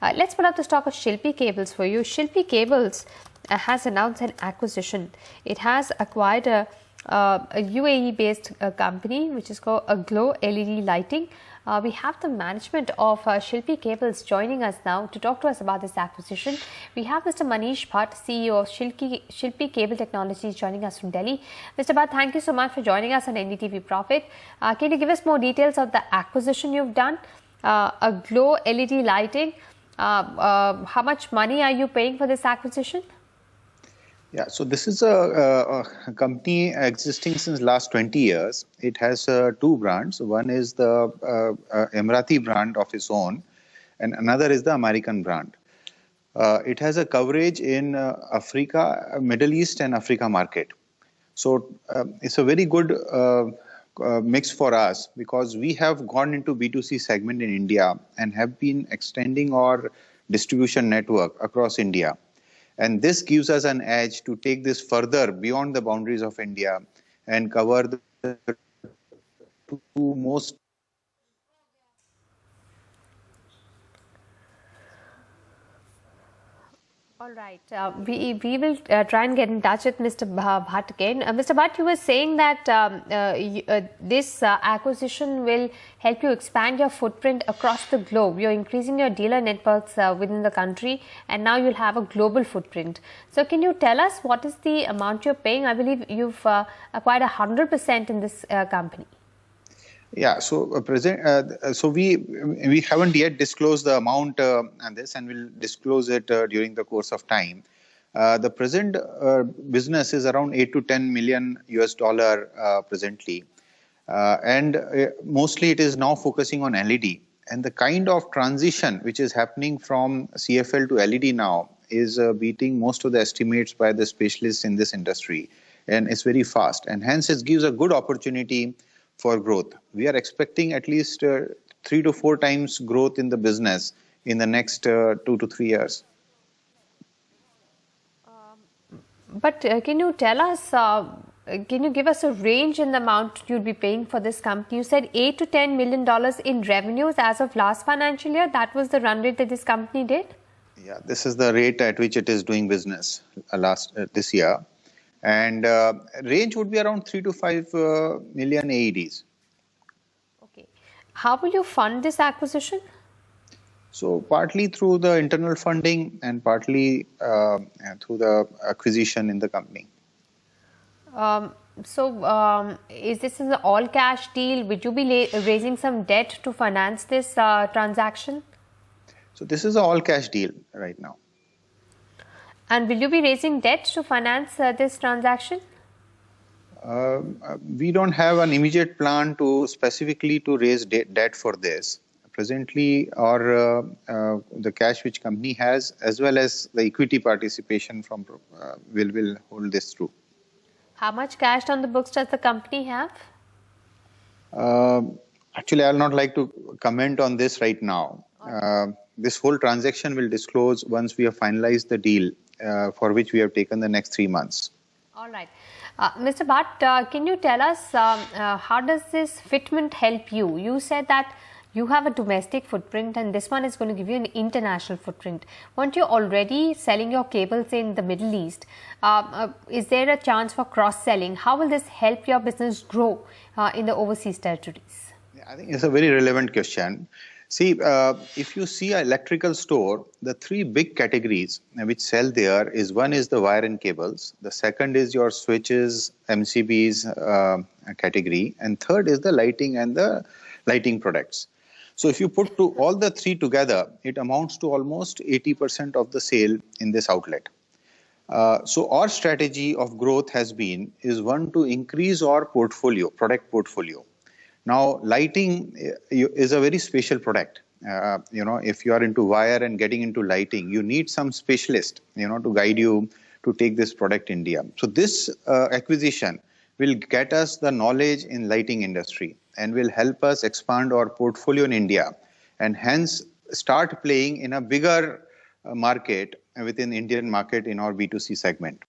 Let's put up the stock of Shilpi Cables for you. Shilpi Cables has announced an acquisition. It has acquired a UAE-based company which is called Aglow LED Lighting. We have the management of Shilpi Cables joining us now to talk to us about this acquisition. We have Mr. Manish Bhatt, CEO of Shilpi Cable Technologies, joining us from Delhi. Mr. Bhatt, thank you so much for joining us on NDTV Profit. Can you give us more details of the acquisition you've done? Aglow LED Lighting. How much money are you paying for this acquisition? Yeah, so this is a company existing since last 20 years. It has two brands. One is the Emirati brand of its own, and another is the American brand. It has a coverage in Africa, Middle East and Africa market. So it's a very good mix for us because we have gone into B2C segment in India and have been extending our distribution network across India. And this gives us an edge to take this further beyond the boundaries of India and cover the two most. All right. We will try and get in touch with Mr. Bhatt again. Mr. Bhatt, you were saying that this acquisition will help you expand your footprint across the globe. You're increasing your dealer networks within the country, and now you'll have a global footprint. So can you tell us what is the amount you're paying? I believe you've acquired 100% in this company. Yeah, so we haven't yet disclosed the amount on this, and we'll disclose it during the course of time. The present business is around 8 to 10 million US dollar presently, and mostly it is now focusing on LED. And the kind of transition which is happening from CFL to LED now is beating most of the estimates by the specialists in this industry, and it's very fast, and hence it gives a good opportunity for growth. We are expecting at least 3 to 4 times growth in the business in the next 2 to 3 years. But can you tell us, can you give us a range in the amount you'll be paying for this company? You said $8 to $10 million in revenues as of last financial year. That was the run rate that this company did? Yeah, this is the rate at which it is doing business this year. And range would be around 3 to 5 million AEDs. Okay. How will you fund this acquisition? So partly through the internal funding and partly through the acquisition in the company. Is this an all-cash deal? Would you be raising some debt to finance this transaction? So this is an all-cash deal right now. And will you be raising debt to finance this transaction? We don't have an immediate plan to specifically to raise debt for this. Presently, the cash which company has, as well as the equity participation from will hold this through. How much cash on the books does the company have? Actually, I'll not like to comment on this right now. This whole transaction will disclose once we have finalized the deal, for which we have taken the next 3 months. All right. Mr. Bhatt, can you tell us how does this fitment help you? You said that you have a domestic footprint and this one is going to give you an international footprint. Weren't you already selling your cables in the Middle East? Is there a chance for cross-selling? How will this help your business grow in the overseas territories? I think it's a very relevant question. See, if you see an electrical store, the 3 big categories which sell there is, one is the wire and cables, the second is your switches, MCBs category, and third is the lighting and the lighting products. So if you put all the 3 together, it amounts to almost 80% of the sale in this outlet. So our strategy of growth has been, is one, to increase our portfolio, product portfolio. Now, lighting is a very special product. If you are into wire and getting into lighting, you need some specialist, to guide you to take this product in India. So this acquisition will get us the knowledge in lighting industry and will help us expand our portfolio in India and hence start playing in a bigger market within Indian market in our B2C segment.